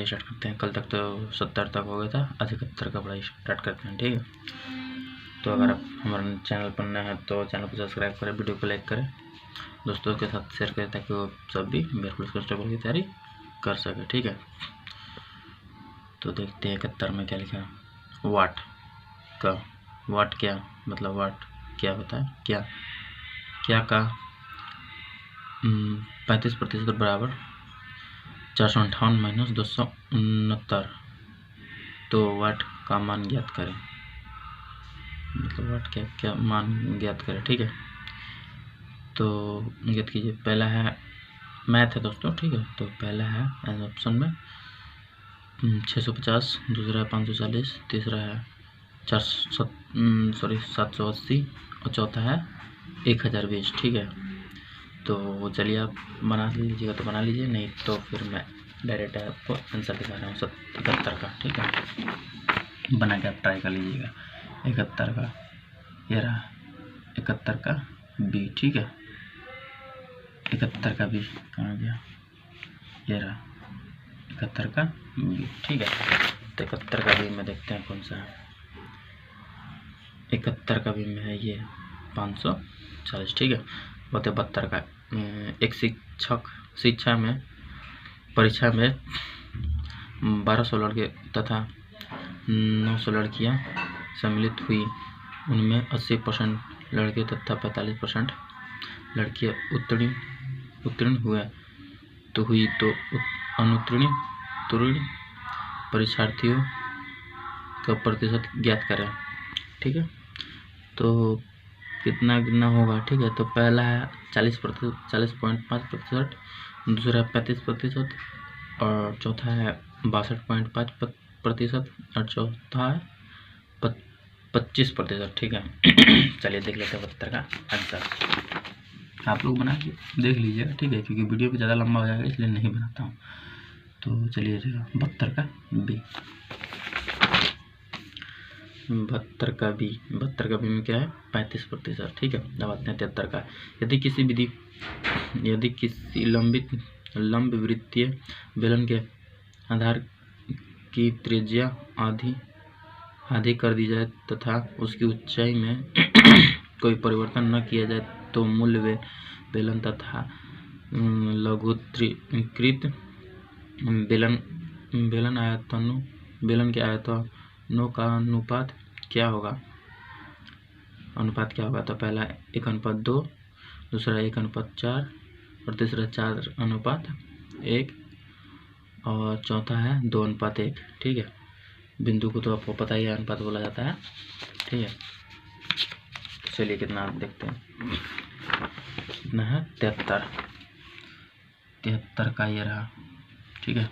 Start करते हैं। कल तक तो 70 तक हो गया था, आज 71 का पढ़ाई स्टार्ट करते हैं। ठीक है, तो अगर आप हमारे चैनल पर नए हैं तो चैनल को सब्सक्राइब करें, वीडियो को लाइक करें, दोस्तों के साथ शेयर करें ताकि वो सब भी मेरे पुलिस कांस्टेबल की तैयारी कर सके। ठीक है, तो देखते हैं 71 में क्या लिखा है। वाट क्या मतलब, वाट क्या होता है, क्या का 35% बराबर 458 माइनस 269, तो वाट का मान ज्ञात करें। मतलब वाट क्या मान ज्ञात करें। ठीक है, तो ज्ञात कीजिए। पहला है मैथ है दोस्तों। ठीक है, तो पहला है ऑप्शन में 650, दूसरा है 540, तीसरा है 780 और चौथा है 1020। ठीक है, तो चलिए आप बना लीजिएगा तो बना लीजिए, नहीं तो फिर मैं डायरेक्ट आपको आंसर दिखा रहा हूँ 71 का। ठीक है, बना के आप ट्राई कर लीजिएगा। 71 का ये रहा, 71 का बी। ठीक है, 71 का बी कहाँ गया, ये रहा 71 का बी। ठीक है, तो 71 का बी में देखते हैं कौन सा है। 71 का बी में है ये 540। ठीक है, 72 का एक शिक्षा में परीक्षा में 1200 लड़के तथा 900 लड़कियां सम्मिलित हुई। उनमें 80% लड़के तथा 45% लड़कियां उत्तीर्ण हुए तो अनुत्तीर्ण परीक्षार्थियों का प्रतिशत ज्ञात करें। ठीक है, तो कितना होगा। ठीक है, तो पहला है 40.5%, दूसरा 35% और चौथा है 62.5% और चौथा है 25%। ठीक है, चलिए देख लेते हैं 72 का आंसर। आप लोग बना के देख लीजिएगा। ठीक है, क्योंकि वीडियो भी ज़्यादा लंबा हो जाएगा इसलिए नहीं बनाता हूँ। तो चलिए 72 का बी। 72 का बी में क्या है 35%। ठीक है, अब आते हैं 73 का। यदि किसी लंब वृत्तीय बेलन के आधार की त्रिज्या आधी कर दी जाए तथा उसकी ऊंचाई में कोई परिवर्तन न किया जाए तो मूल बेलन तथा लघुत्तरीकृत बेलन के आयतनों का अनुपात क्या होगा। तो पहला 1:2, दूसरा 1:4 और तीसरा 4:1 और चौथा है 2:1। ठीक है, बिंदु को तो आपको पता ही है अनुपात बोला जाता है। ठीक है, चलिए कितना देखते हैं। कितना है 73 का ये रहा। ठीक है,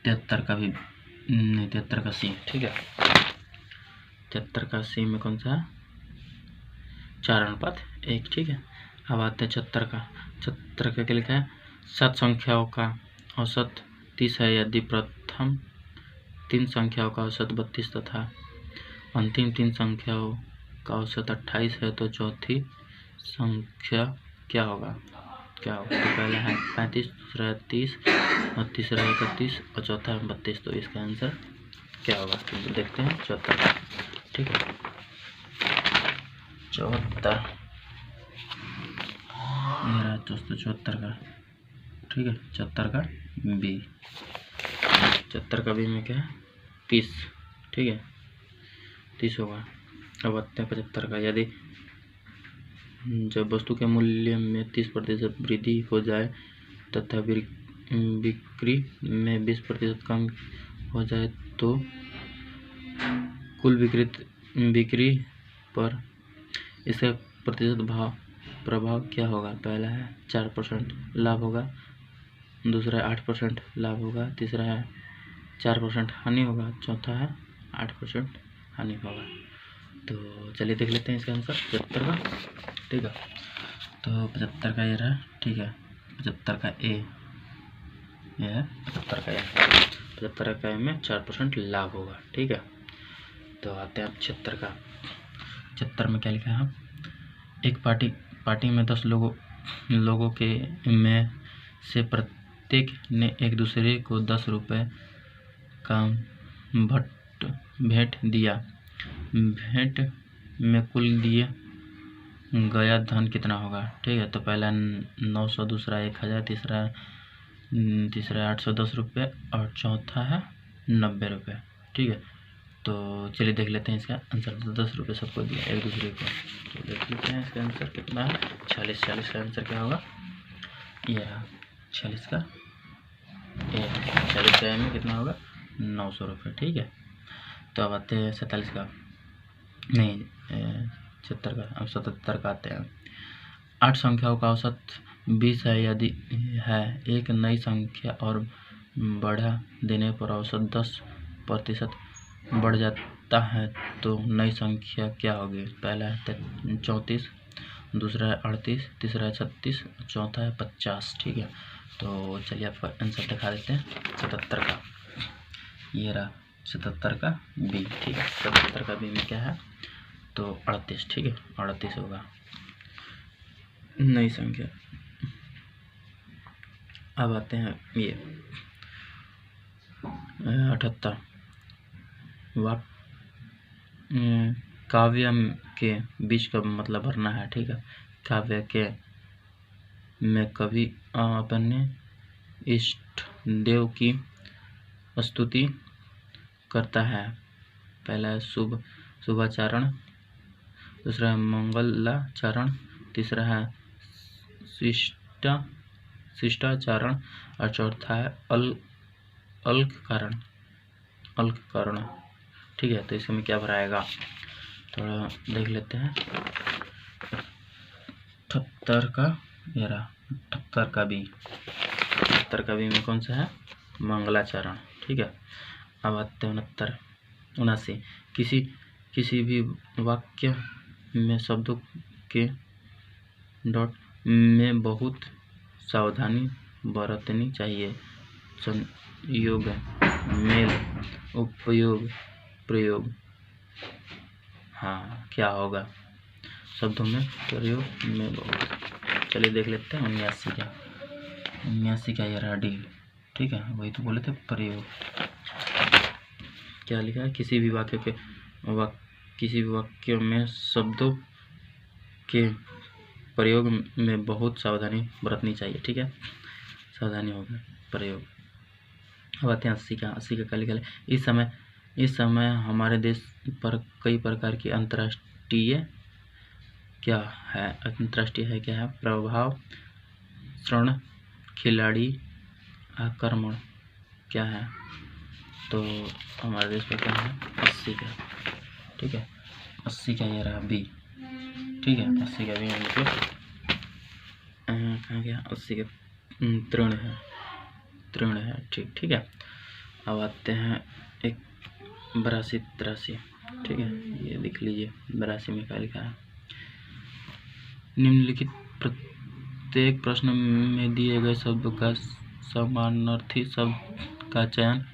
73 का भी नहीं, 73 का सी। ठीक है, 73 का सी में कौन सा है 4:1। ठीक है, अब आते हैं 76 का। 76 का क्या लिखा है। 7 संख्याओं का औसत 30 है यदि प्रथम 3 संख्याओं का औसत 32 तथा अंतिम 3 संख्याओं का औसत 28 है तो चौथी संख्या क्या होगा। तो पहला है 35, दूसरा है 30 और तीसरा है 31 और चौथा है 32। तो इसका आंसर क्या होगा तो देखते हैं 74। ठीक है, 74 मेरा दोस्तों 74 का। ठीक है, 74 का बी। 74 का बी में क्या है 30। ठीक है, 30 होगा। अब आते हैं 75 का। यदि जब वस्तु के मूल्य में 30% वृद्धि हो जाए तथा बिक्री में 20% कम हो जाए तो कुल बिक्री पर इसका प्रतिशत प्रभाव क्या होगा। पहला है 4% लाभ होगा, दूसरा है 8% लाभ होगा, तीसरा है 4% हानि होगा, चौथा है 8% हानि होगा। तो चलिए देख लेते हैं इसका आंसर 75 का। ठीक है, तो 75 का ये रहा। ठीक है, 75 का ए, ये है 75 का ए। 75 का ए में 4% लाभ होगा। ठीक है, तो आते हैं 76 का। 76 में क्या लिखा है। एक पार्टी में 10 लोगों के में से प्रत्येक ने एक दूसरे को 10 रुपये का भेंट दिया। भेंट में कुल दिए गया धन कितना होगा? ठीक है, तो पहला 900, दूसरा 1000, तीसरा 810 रुपये और चौथा है 90 रुपये। ठीक है, तो चलिए देख लेते हैं इसका आंसर। तो 10 रुपये सबको दिया एक दूसरे को, तो देख लेते हैं इसका आंसर कितना है। 40 का आंसर क्या होगा? ये रहा 40 का, 40 का में कितना होगा? 900 रुपये। ठीक है, तो अब आते हैं 47 का, नहीं 76 का। अब 77 का आते हैं। 8 संख्याओं का औसत 20 है। यदि है एक नई संख्या और बढ़ा देने पर औसत 10% बढ़ जाता है तो नई संख्या क्या होगी? पहला है 34, दूसरा है 38, तीसरा है 36, चौथा है 50। ठीक है, तो चलिए आपका आंसर दिखा देते हैं 77 का। ये रहा 77 का बी। ठीक है, 77 का बी में क्या है? तो 38। ठीक है, 38 होगा नई संख्या। अब आते हैं ये 78। काव्य के बीच का मतलब भरना है। ठीक है, काव्य के में कवि अपने इष्ट देव की स्तुति करता है। पहला है शुभाचरण, दूसरा है मंगलाचरण, तीसरा है शिष्टाचरण और चौथा है अल्पकरण। ठीक है, तो इसमें क्या भराएगा थोड़ा देख लेते हैं। 78 का ये रहा 78 का बी। 78 का बी में कौन सा है? मंगलाचरण। ठीक है, अब आते हैं 79। किसी भी वाक्य में शब्दों के डॉट में बहुत सावधानी बरतनी चाहिए। संयोग, मेल, उपयोग, प्रयोग। हाँ, क्या होगा? शब्दों में प्रयोग में बहुत। चलिए देख लेते हैं 79 का। 79 का ये रहा डी। ठीक है, वही तो बोले थे प्रयोग। क्या लिखा है? किसी भी वाक्य में शब्दों के प्रयोग में बहुत सावधानी बरतनी चाहिए। ठीक है, सावधानी होगा प्रयोग। अब आते हैं 80 का। 80 का क्या लिखा है? इस समय हमारे देश पर कई प्रकार की अंतर्राष्ट्रीय क्या है? प्रभाव, ऋण, खिलाड़ी, आक्रमण क्या है? तो हमारे देश पर क्या है? 80 का। ठीक है, 80 का ये रहा बी। ठीक है, 80 का बी मतलब कहाँ गया? 80 का तृण है। ठीक है, अब आते हैं 82, 83। ठीक है, ये देख लीजिए 82 में क्या लिखा है? निम्नलिखित प्रत्येक प्रश्न में दिए गए शब्दों का समानार्थी शब्द का चयन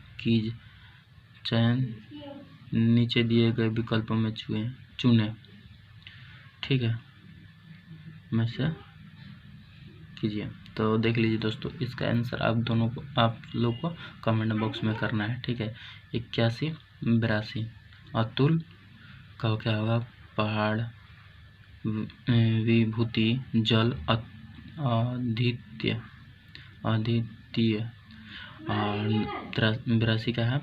नीचे दिए गए विकल्पों में चुने। ठीक है, में से कीजिए। तो देख लीजिए दोस्तों, इसका आंसर आप लोग को कमेंट बॉक्स में करना है। ठीक है, 81, 82। अतुल का क्या होगा? पहाड़, विभूति, जल, अद्वितीय। और 82 का है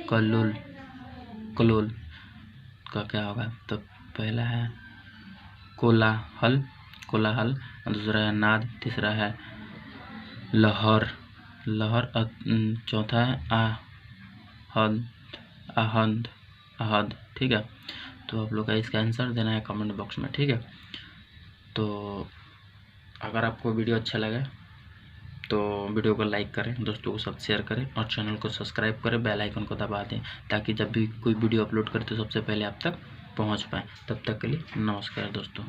कलोल का क्या होगा? तो पहला है कोलाहल, दूसरा है नाद, तीसरा है लहर, चौथा है आहद। ठीक है, तो आप लोग का इसका आंसर देना है कमेंट बॉक्स में। ठीक है, तो अगर आपको वीडियो अच्छा लगे तो वीडियो को लाइक करें, दोस्तों को सब शेयर करें और चैनल को सब्सक्राइब करें, बेल आइकन को दबा दें ताकि जब भी कोई वीडियो अपलोड करें तो सबसे पहले आप तक पहुंच पाए। तब तक के लिए नमस्कार दोस्तों।